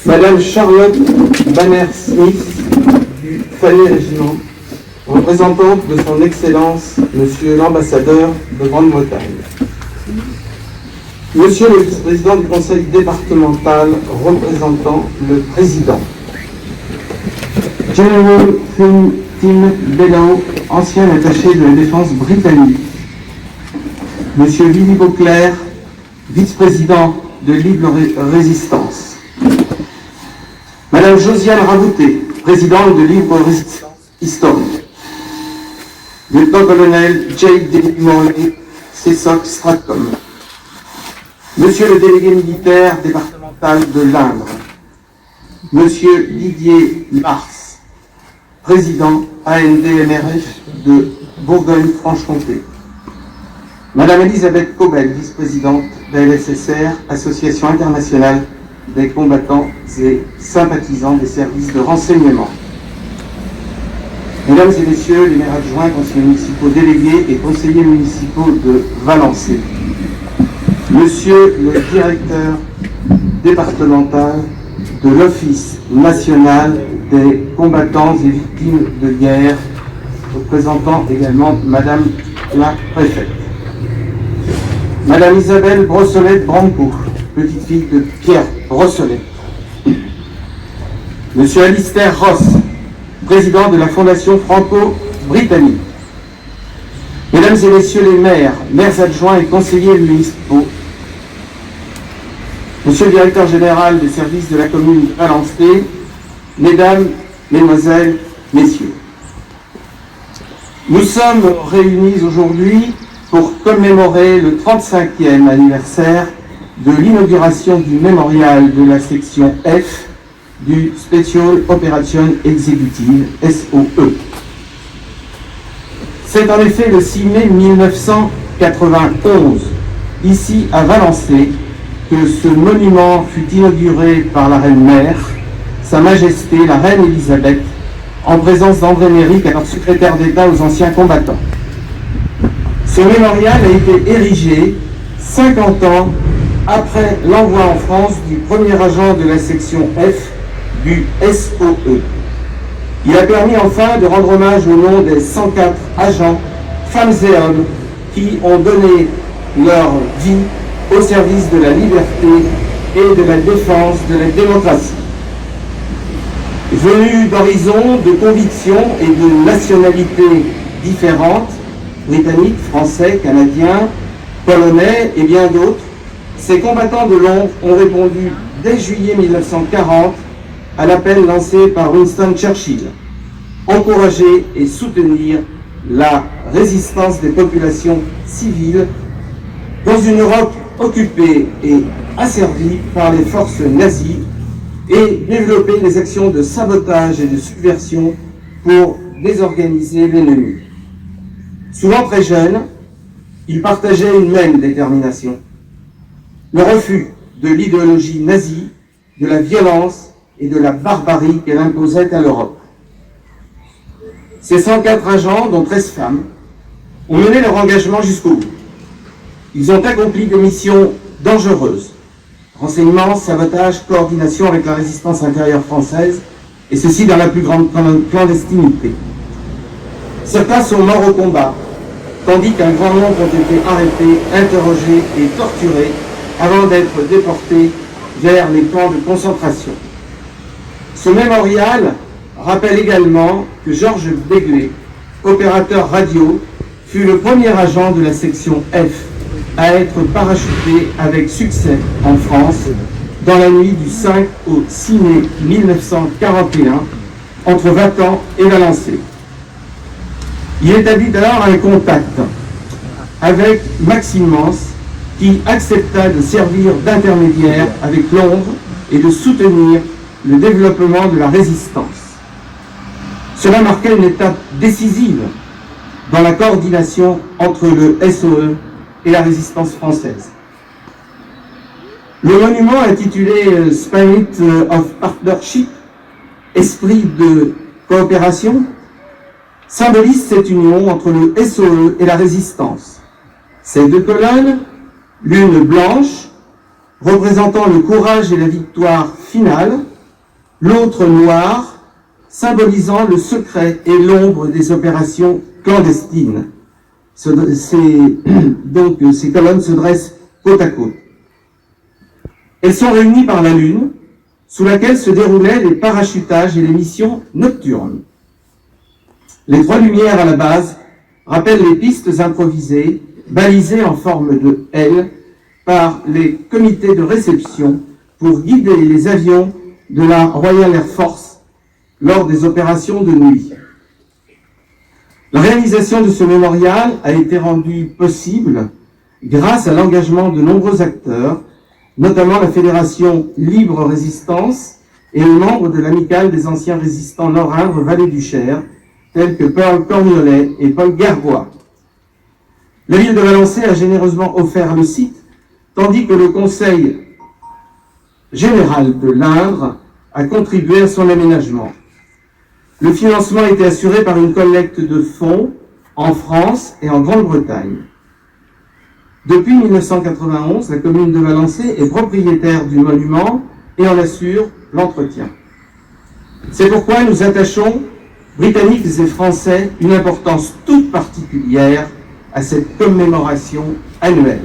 Madame Charlotte Banner-Smith du Fanny Régiment, représentante de son Excellence, Monsieur l'ambassadeur de Grande-Bretagne. Monsieur le vice-président du conseil départemental représentant le président. General Tim Bellow, ancien attaché de la défense britannique. Monsieur Willy Beauclerc, vice-président de Libre Résistance. Madame Josiane Rabouté, présidente de Libre Résistance historique. Lieutenant-colonel J. D. Morley, CESOC Stratcom. Monsieur le délégué militaire départemental de l'Indre. Monsieur Didier Mars, président ANDMRF de Bourgogne-Franche-Comté. Madame Elisabeth Cobel, vice-présidente de la LSSR, Association internationale des combattants et sympathisants des services de renseignement. Mesdames et messieurs les maires adjoints, conseillers municipaux délégués et conseillers municipaux de Valençay. Monsieur le directeur départemental de l'Office national des combattants et victimes de guerre, représentant également Madame la préfète. Madame Isabelle Brossolette-Branco, petite fille de Pierre Brossolette. Monsieur Alistair Ross, président de la Fondation franco-britannique. Mesdames et messieurs les maires, maires adjoints et conseillers municipaux, monsieur le directeur général des services de la commune de Valençay, mesdames, mesdemoiselles, messieurs. Nous sommes réunis aujourd'hui pour commémorer le 35e anniversaire de l'inauguration du mémorial de la section F du Special Operation Executive, SOE. C'est en effet le 6 mai 1991, ici à Valençay, que ce monument fut inauguré par la reine-mère, Sa Majesté la Reine Élisabeth, en présence d'André Méric, alors secrétaire d'État aux anciens combattants. Ce mémorial a été érigé 50 ans après l'envoi en France du premier agent de la section F du SOE. Il a permis enfin de rendre hommage au nom des 104 agents, femmes et hommes, qui ont donné leur vie au service de la liberté et de la défense de la démocratie. Venus d'horizons, de convictions et de nationalités différentes, britanniques, français, canadiens, polonais et bien d'autres, ces combattants de l'ombre ont répondu dès juillet 1940 à l'appel lancé par Winston Churchill, encourager et soutenir la résistance des populations civiles dans une Europe occupée et asservie par les forces nazies et développer des actions de sabotage et de subversion pour désorganiser l'ennemi. Souvent très jeunes, ils partageaient une même détermination: le refus de l'idéologie nazie, de la violence et de la barbarie qu'elle imposait à l'Europe. Ces 104 agents, dont 13 femmes, ont mené leur engagement jusqu'au bout. Ils ont accompli des missions dangereuses: renseignement, sabotage, coordination avec la résistance intérieure française, et ceci dans la plus grande clandestinité. Certains sont morts au combat, tandis qu'un grand nombre ont été arrêtés, interrogés et torturés avant d'être déportés vers les camps de concentration. Ce mémorial rappelle également que Georges Begley, opérateur radio, fut le premier agent de la section F à être parachuté avec succès en France dans la nuit du 5 au 6 mai 1941 entre Vatan et Valençay. Il établit alors un contact avec Maxime Mans, qui accepta de servir d'intermédiaire avec Londres et de soutenir le développement de la résistance. Cela marquait une étape décisive dans la coordination entre le SOE et la résistance française. Le monument intitulé Spirit of Partnership, esprit de coopération, symbolise cette union entre le SOE et la résistance. Ces deux colonnes, l'une blanche, représentant le courage et la victoire finale, l'autre noir, symbolisant le secret et l'ombre des opérations clandestines. Donc ces colonnes se dressent côte à côte. Elles sont réunies par la lune, sous laquelle se déroulaient les parachutages et les missions nocturnes. Les trois lumières à la base rappellent les pistes improvisées, balisées en forme de L par les comités de réception pour guider les avions de la Royal Air Force lors des opérations de nuit. La réalisation de ce mémorial a été rendue possible grâce à l'engagement de nombreux acteurs, notamment la Fédération Libre Résistance et les membres de l'Amicale des anciens résistants nord-indre Vallée du Cher, tels que Paul Corniolet et Paul Gerbois. La ville de Valençay a généreusement offert le site, tandis que le Conseil général de l'Indre a contribué à son aménagement. Le financement a été assuré par une collecte de fonds en France et en Grande-Bretagne. Depuis 1991, la commune de Valençay est propriétaire du monument et en assure l'entretien. C'est pourquoi nous attachons, Britanniques et Français, une importance toute particulière à cette commémoration annuelle.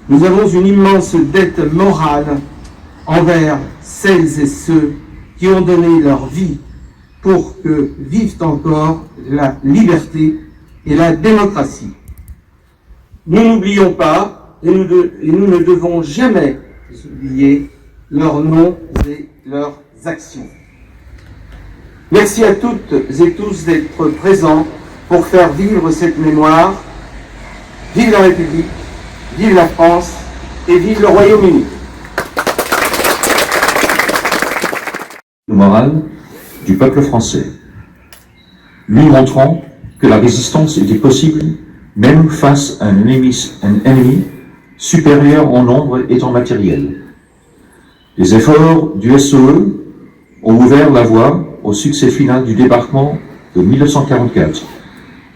Nous avons une immense dette morale envers celles et ceux qui ont donné leur vie pour que vivent encore la liberté et la démocratie. Nous n'oublions pas, et nous ne devons jamais oublier leurs noms et leurs actions. Merci à toutes et tous d'être présents pour faire vivre cette mémoire. Vive la République, vive la France et vive le Royaume-Uni. Le moral du peuple français, lui montrant que la résistance était possible même face à un ennemi supérieur en nombre et en matériel. Les efforts du SOE ont ouvert la voie au succès final du débarquement de 1944,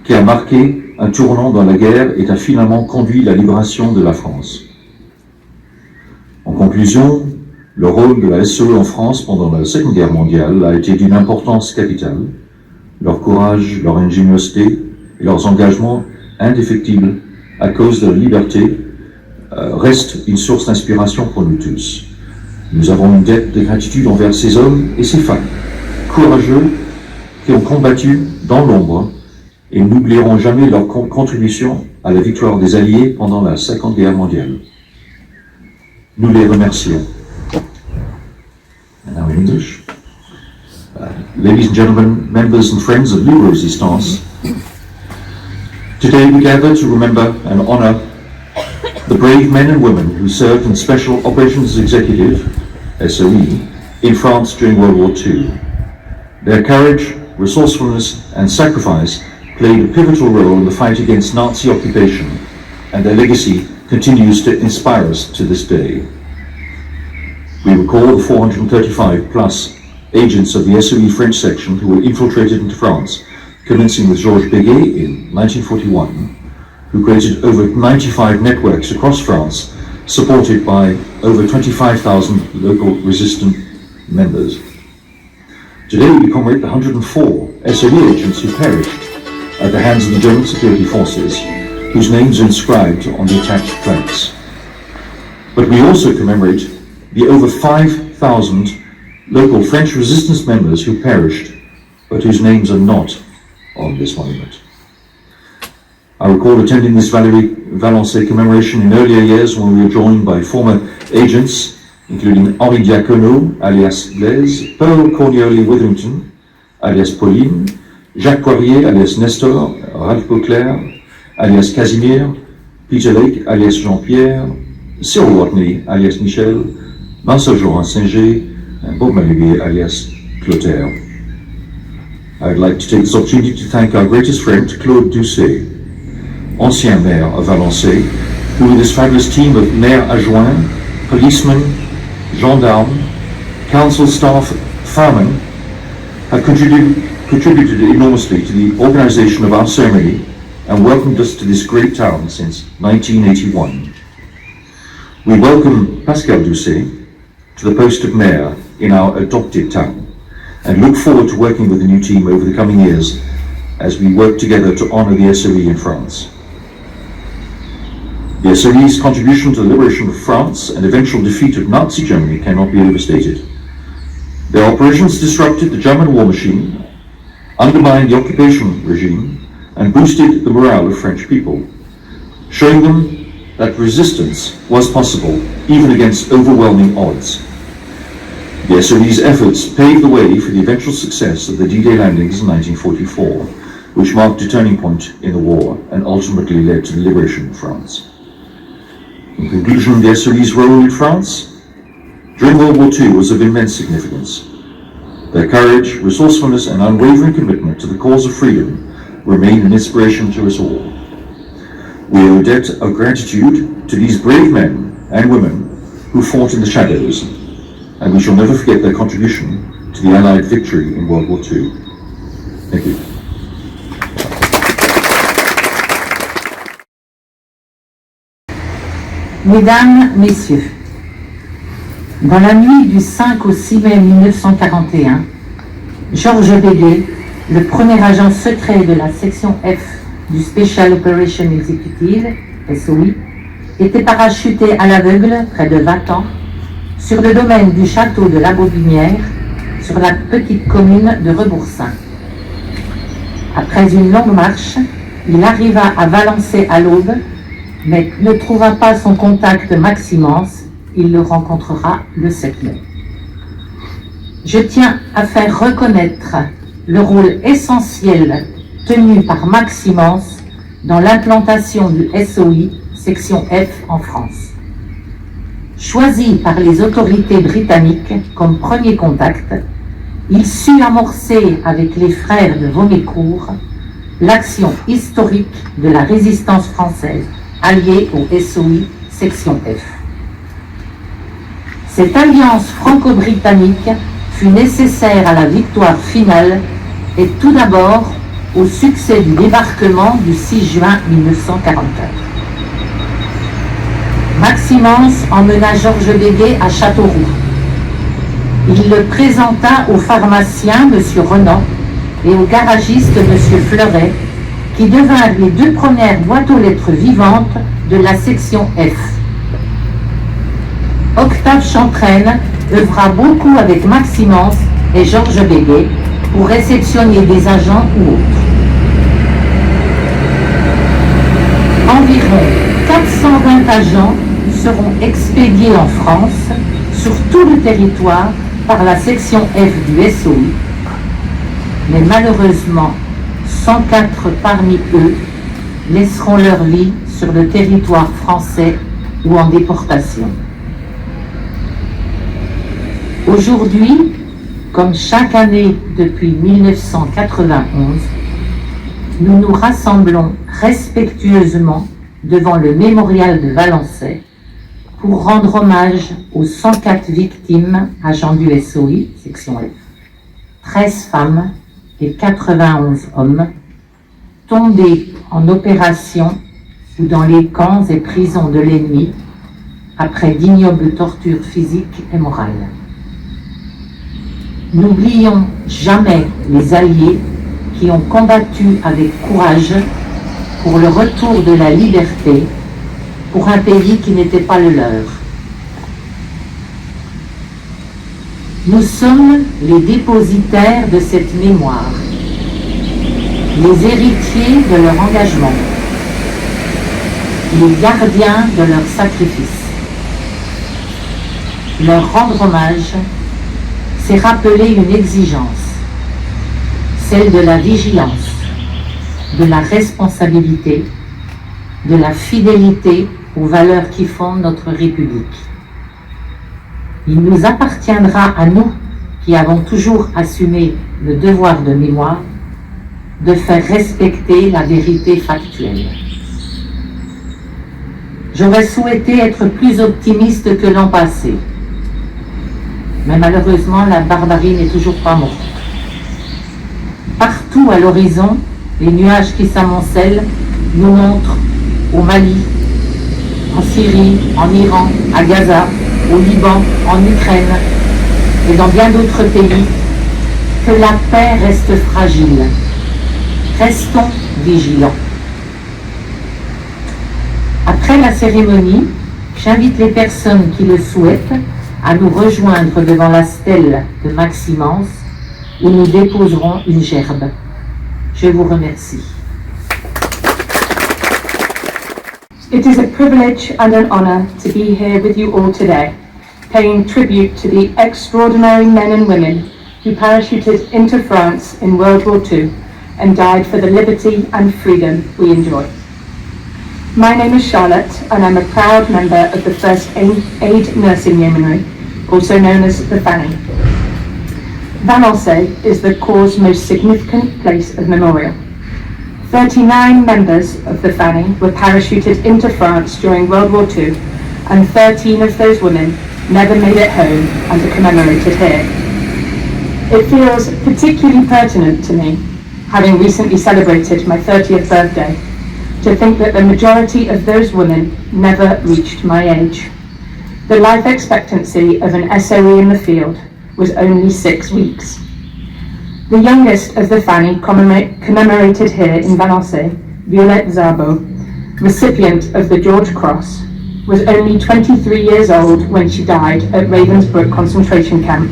qui a marqué un tournant dans la guerre et a finalement conduit la libération de la France. En conclusion, le rôle de la SOE en France pendant la Seconde Guerre mondiale a été d'une importance capitale. Leur courage, leur ingéniosité et leurs engagements indéfectibles à cause de la liberté restent une source d'inspiration pour nous tous. Nous avons une dette de gratitude envers ces hommes et ces femmes, courageux, qui ont combattu dans l'ombre et n'oublieront jamais leur contribution à la victoire des Alliés pendant la Seconde Guerre mondiale. Nous les remercions. And now in English. Ladies and gentlemen, members and friends of Libre Resistance, today we gather to remember and honor the brave men and women who served in Special Operations Executive, SOE, in France during World War II. Their courage, resourcefulness and sacrifice played a pivotal role in the fight against Nazi occupation, and their legacy continues to inspire us to this day. We recall the 435 plus agents of the SOE French section who were infiltrated into France, commencing with Georges Béguet in 1941, who created over 95 networks across France, supported by over 25,000 local resistant members. Today we commemorate the 104 SOE agents who perished at the hands of the German security forces, whose names are inscribed on the attached plaques. But we also commemorate the over 5,000 local French resistance members who perished, but whose names are not on this monument. I recall attending this Valençay commemoration in earlier years when we were joined by former agents, including Henri Diacono, alias Blaise, Paul Corniolet-Witherington, alias Pauline, Jacques Poirier, alias Nestor, Ralph Beauclerc, alias Casimir, Peter Lake, alias Jean-Pierre, Cyril Watney, alias Michel, Marcel Jorin-Singer, and Bob Malubier, alias Clotaire. I would like to take this opportunity to thank our greatest friend, Claude Doucet, ancien maire of Valençay, who with his fabulous team of maire adjoints, policemen, gendarmes, council staff, firemen, have contributed enormously to the organization of our ceremony and welcomed us to this great town since 1981. We welcome Pascal Doucet to the post of mayor in our adopted town and look forward to working with the new team over the coming years as we work together to honor the SOE in France. The SOE's contribution to the liberation of France and eventual defeat of Nazi Germany cannot be overstated. Their operations disrupted the German war machine, undermined the occupation regime, and boosted the morale of French people, showing them that resistance was possible even against overwhelming odds. The SOE's efforts paved the way for the eventual success of the D-Day landings in 1944, which marked a turning point in the war and ultimately led to the liberation of France. In conclusion, the SOE's role in France during World War II was of immense significance. Their courage, resourcefulness, and unwavering commitment to the cause of freedom remain an inspiration to us all. We owe a debt of gratitude to these brave men and women who fought in the shadows, and we shall never forget their contribution to the Allied victory in World War II. Thank you. Mesdames, Messieurs, dans la nuit du 5 au 6 mai 1941, Georges Béguet, le premier agent secret de la section F du Special Operation Executive, SOE, était parachuté à l'aveugle, près de Vatan, sur le domaine du château de la Bobinière, sur la petite commune de Reboursin. Après une longue marche, il arriva à Valençay à l'aube, mais ne trouva pas son contact Maximens. Il le rencontrera le 7 mai. Je tiens à faire reconnaître le rôle essentiel tenu par Maximens dans l'implantation du SOE section F en France. Choisi par les autorités britanniques comme premier contact, il sut amorcer avec les frères de Vaumécourt l'action historique de la résistance française alliée au SOE section F. Cette alliance franco-britannique fut nécessaire à la victoire finale et tout d'abord au succès du débarquement du 6 juin 1944. Maximens emmena Georges Béguet à Châteauroux. Il le présenta au pharmacien M. Renan et au garagiste M. Fleuret, qui devinrent les deux premières boîtes aux lettres vivantes de la section F. Octave Chantraine œuvra beaucoup avec Maximens et Georges Béguet pour réceptionner des agents ou autres. Environ 420 agents seront expédiés en France sur tout le territoire par la section F du SOE, mais malheureusement 104 parmi eux laisseront leur vie sur le territoire français ou en déportation. Aujourd'hui, comme chaque année depuis 1991, nous nous rassemblons respectueusement devant le mémorial de Valençay pour rendre hommage aux 104 victimes agents du SOE, section F, 13 femmes et 91 hommes, tombés en opération ou dans les camps et prisons de l'ennemi après d'ignobles tortures physiques et morales. N'oublions jamais les Alliés qui ont combattu avec courage pour le retour de la liberté pour un pays qui n'était pas le leur. Nous sommes les dépositaires de cette mémoire, les héritiers de leur engagement, les gardiens de leur sacrifice. Leur rendre hommage, c'est rappeler une exigence, celle de la vigilance, de la responsabilité, de la fidélité aux valeurs qui fondent notre République. Il nous appartiendra à nous, qui avons toujours assumé le devoir de mémoire, de faire respecter la vérité factuelle. J'aurais souhaité être plus optimiste que l'an passé, mais malheureusement la barbarie n'est toujours pas morte. Partout à l'horizon, les nuages qui s'amoncellent nous montrent au Mali, en Syrie, en Iran, à Gaza, au Liban, en Ukraine, et dans bien d'autres pays, que la paix reste fragile. Restons vigilants. Après la cérémonie, j'invite les personnes qui le souhaitent à nous rejoindre devant la stèle de Maximence où nous déposerons une gerbe. Je vous remercie. It is a privilege and an honor to be here with you all today, paying tribute to the extraordinary men and women who parachuted into France in World War II and died for the liberty and freedom we enjoy. My name is Charlotte and I'm a proud member of the First Aid Nursing Yeomanry, also known as the Fanny. Valençay is the Corps' most significant place of memorial. 39 members of the Fanny were parachuted into France during World War II, and 13 of those women never made it home and are commemorated here. It feels particularly pertinent to me, having recently celebrated my 30th birthday, to think that the majority of those women never reached my age. The life expectancy of an SOE in the field was only 6 weeks. The youngest of the Fanny commemorated here in Valençay, Violette Szabo, recipient of the George Cross, was only 23 years old when she died at Ravensbrück concentration camp,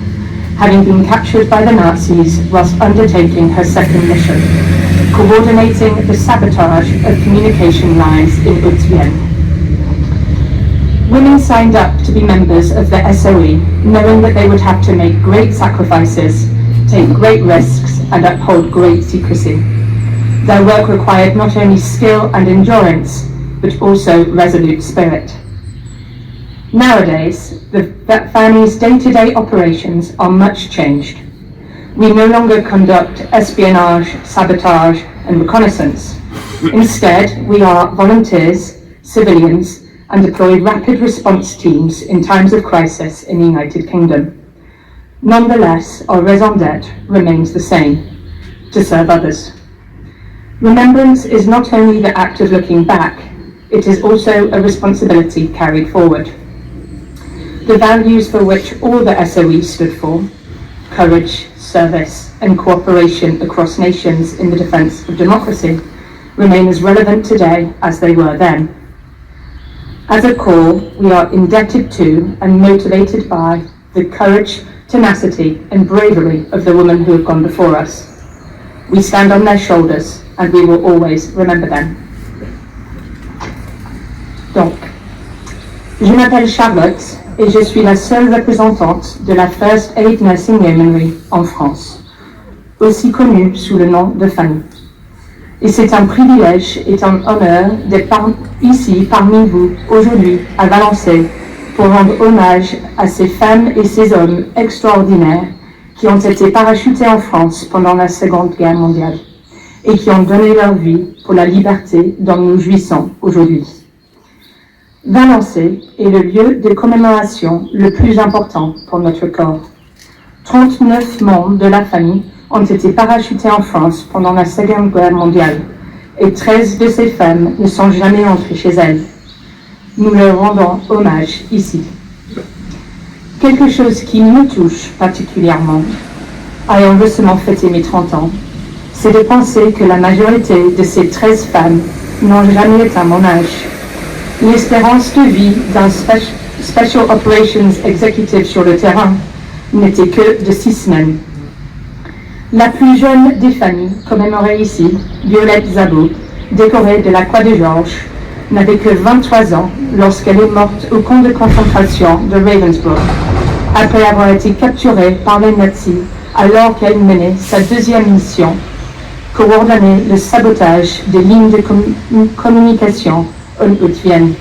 having been captured by the Nazis whilst undertaking her second mission, coordinating the sabotage of communication lines in Haute-Vienne. Women signed up to be members of the SOE, knowing that they would have to make great sacrifices, take great risks, and uphold great secrecy. Their work required not only skill and endurance, but also resolute spirit. Nowadays, the Fanny's day-to-day operations are much changed. We no longer conduct espionage, sabotage, and reconnaissance. Instead, we are volunteers, civilians, and deploy rapid response teams in times of crisis in the United Kingdom. Nonetheless, our raison d'être remains the same: to serve others. Remembrance is not only the act of looking back, it is also a responsibility carried forward. The values for which all the SOE stood for, courage, service, and cooperation across nations in the defence of democracy, remain as relevant today as they were then. As a Corps, we are indebted to and motivated by the courage, tenacity, and bravery of the women who have gone before us. We stand on their shoulders, and we will always remember them. Donc, je m'appelle Charlotte et je suis la seule représentante de la First Aid Nursing Yeomanry en France, aussi connue sous le nom de Fanny. Et c'est un privilège et un honneur d'être ici parmi vous aujourd'hui à Valençay pour rendre hommage à ces femmes et ces hommes extraordinaires qui ont été parachutés en France pendant la Seconde Guerre mondiale et qui ont donné leur vie pour la liberté dont nous jouissons aujourd'hui. Valençay est le lieu de commémoration le plus important pour notre corps. 39 membres de la famille ont été parachutés en France pendant la Seconde Guerre mondiale et 13 de ces femmes ne sont jamais entrées chez elles. Nous leur rendons hommage ici. Quelque chose qui me touche particulièrement, ayant récemment fêté mes 30 ans, c'est de penser que la majorité de ces 13 femmes n'ont jamais atteint mon âge. L'espérance de vie d'un Special Operations Executive sur le terrain n'était que de 6 semaines. La plus jeune des familles commémorée ici, Violette Szabo, décorée de la Croix de Georges, n'avait que 23 ans lorsqu'elle est morte au camp de concentration de Ravensbrück, après avoir été capturée par les nazis alors qu'elle menait sa deuxième mission, coordonner le sabotage des lignes de communication en Haute-Vienne.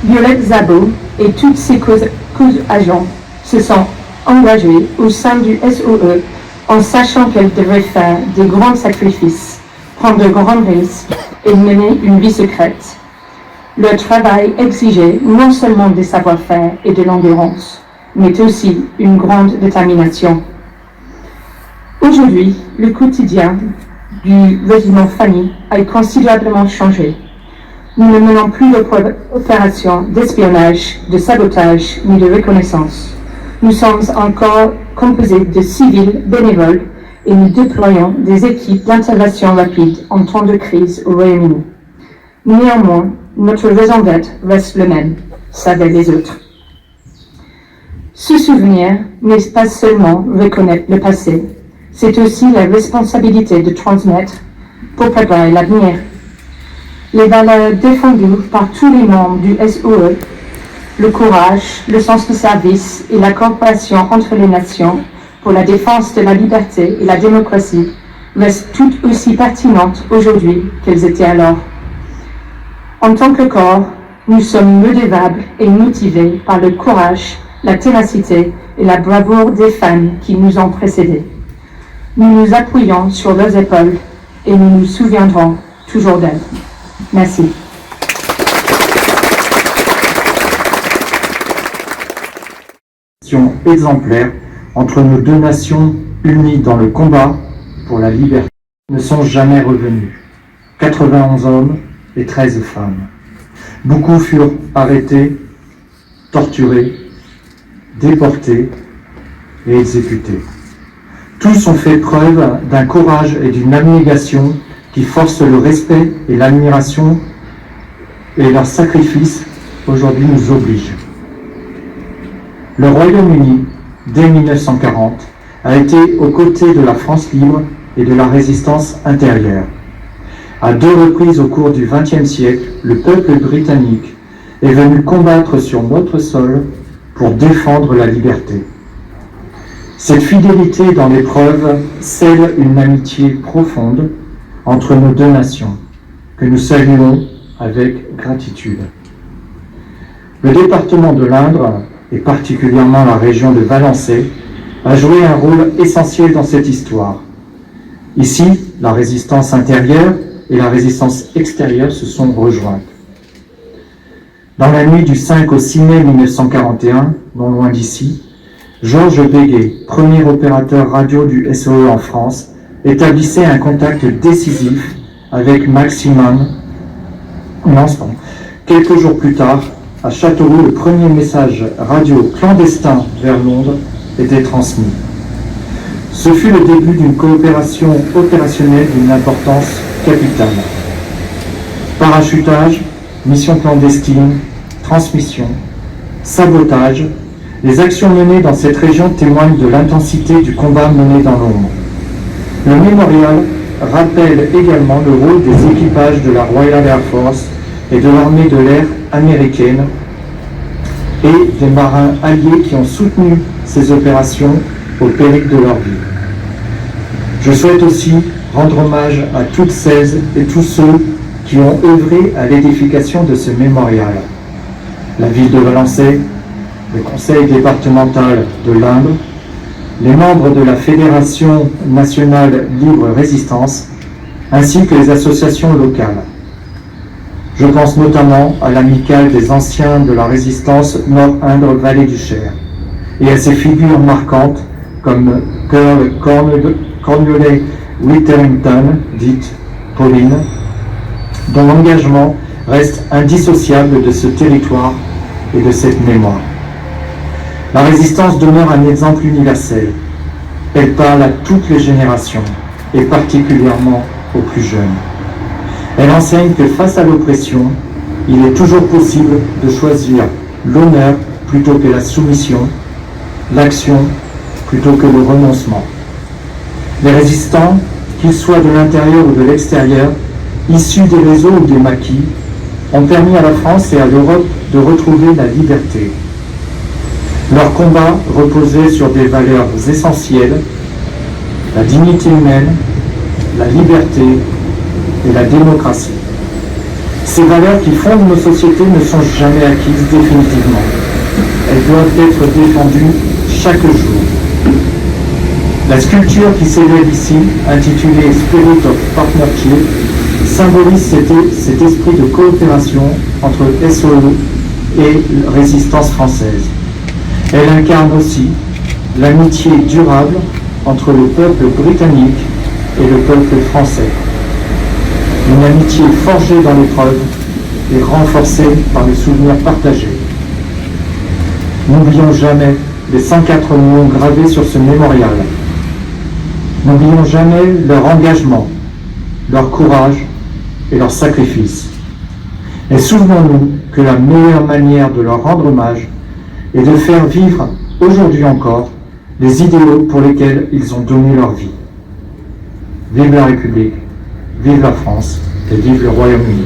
Violette Szabo et tous ses co-agents se sont engagés au sein du SOE en sachant qu'elle devait faire des grands sacrifices, prendre de grands risques et mener une vie secrète. Leur travail exigeait non seulement des savoir-faire et de l'endurance, mais aussi une grande détermination. Aujourd'hui, le quotidien du régiment Fanny a considérablement changé. Nous ne menons plus d'opérations d'espionnage, de sabotage ni de reconnaissance. Nous sommes encore composés de civils bénévoles et nous déployons des équipes d'intervention rapide en temps de crise au Royaume-Uni. Néanmoins, notre raison d'être reste le même, sauver les autres. Se souvenir n'est pas seulement reconnaître le passé, c'est aussi la responsabilité de transmettre pour préparer l'avenir. Les valeurs défendues par tous les membres du SOE, le courage, le sens de service et la coopération entre les nations pour la défense de la liberté et la démocratie restent toutes aussi pertinentes aujourd'hui qu'elles étaient alors. En tant que corps, nous sommes redevables et motivés par le courage, la ténacité et la bravoure des femmes qui nous ont précédés. Nous nous appuyons sur leurs épaules et nous nous souviendrons toujours d'elles. Merci. Exemplaire entre nos deux nations unies dans le combat pour la liberté ne sont jamais revenus. 91 hommes et 13 femmes. Beaucoup furent arrêtés, torturés, déportés et exécutés. Tous ont fait preuve d'un courage et d'une abnégation qui forcent le respect et l'admiration, et leur sacrifice aujourd'hui nous oblige. Le Royaume-Uni, dès 1940, a été aux côtés de la France libre et de la résistance intérieure. À 2 reprises au cours du XXe siècle, le peuple britannique est venu combattre sur notre sol pour défendre la liberté. Cette fidélité dans l'épreuve scelle une amitié profonde entre nos deux nations, que nous saluons avec gratitude. Le département de l'Indre, et particulièrement la région de Valençay, a joué un rôle essentiel dans cette histoire. Ici, la résistance intérieure et la résistance extérieure se sont rejointes. Dans la nuit du 5 au 6 mai 1941, non loin d'ici, Georges Béguet, premier opérateur radio du SOE en France, établissait un contact décisif avec Maximum. Quelques jours plus tard, à Châteauroux, le premier message radio clandestin vers Londres était transmis. Ce fut le début d'une coopération opérationnelle d'une importance capitale. Parachutage, mission clandestine, transmission, sabotage, les actions menées dans cette région témoignent de l'intensité du combat mené dans l'ombre. Le mémorial rappelle également le rôle des équipages de la Royal Air Force et de l'armée de l'air américaine et des marins alliés qui ont soutenu ces opérations au péril de leur vie. Je souhaite aussi rendre hommage à toutes celles et tous ceux qui ont œuvré à l'édification de ce mémorial. La ville de Valençay, le conseil départemental de l'Indre, les membres de la Fédération nationale Libre Résistance, ainsi que les associations locales. Je pense notamment à l'amicale des anciens de la résistance Nord-Indre-Vallée du Cher, et à ces figures marquantes comme Colonel Cornwallis Whittington, dite Pauline, dont l'engagement reste indissociable de ce territoire et de cette mémoire. La résistance demeure un exemple universel. Elle parle à toutes les générations, et particulièrement aux plus jeunes. Elle enseigne que face à l'oppression, il est toujours possible de choisir l'honneur plutôt que la soumission, l'action plutôt que le renoncement. Les résistants, qu'ils soient de l'intérieur ou de l'extérieur, issus des réseaux ou des maquis, ont permis à la France et à l'Europe de retrouver la liberté. Leur combat reposait sur des valeurs essentielles, la dignité humaine, la liberté et la démocratie. Ces valeurs qui fondent nos sociétés ne sont jamais acquises définitivement. Elles doivent être défendues chaque jour. La sculpture qui s'élève ici, intitulée Spirit of Partnership, symbolise cet esprit de coopération entre SOE et résistance française. Elle incarne aussi l'amitié durable entre le peuple britannique et le peuple français. Une amitié forgée dans l'épreuve et renforcée par le souvenir partagé. N'oublions jamais les 104 mots gravés sur ce mémorial. N'oublions jamais leur engagement, leur courage et leur sacrifice. Et souvenons-nous que la meilleure manière de leur rendre hommage est de faire vivre, aujourd'hui encore, les idéaux pour lesquels ils ont donné leur vie. Vive la République, vive la France et vive le Royaume-Uni.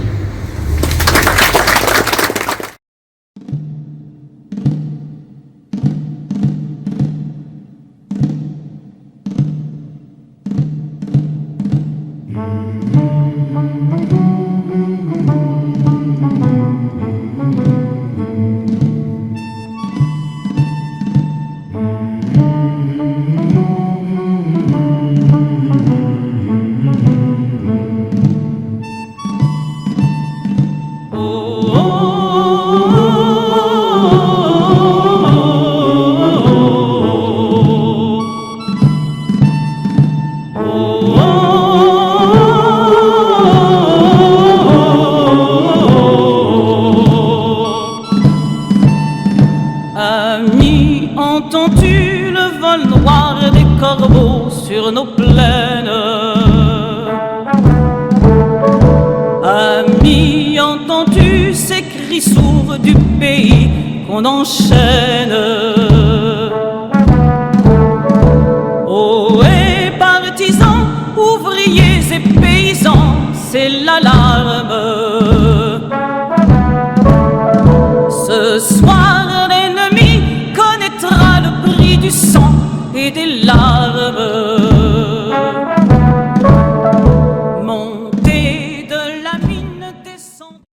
Ami, entends-tu le vol noir des corbeaux sur nos plaines? Ami, entends-tu ces cris sourds du pays qu'on enchaîne? Oh, et partisans, ouvriers et paysans, c'est l'alarme.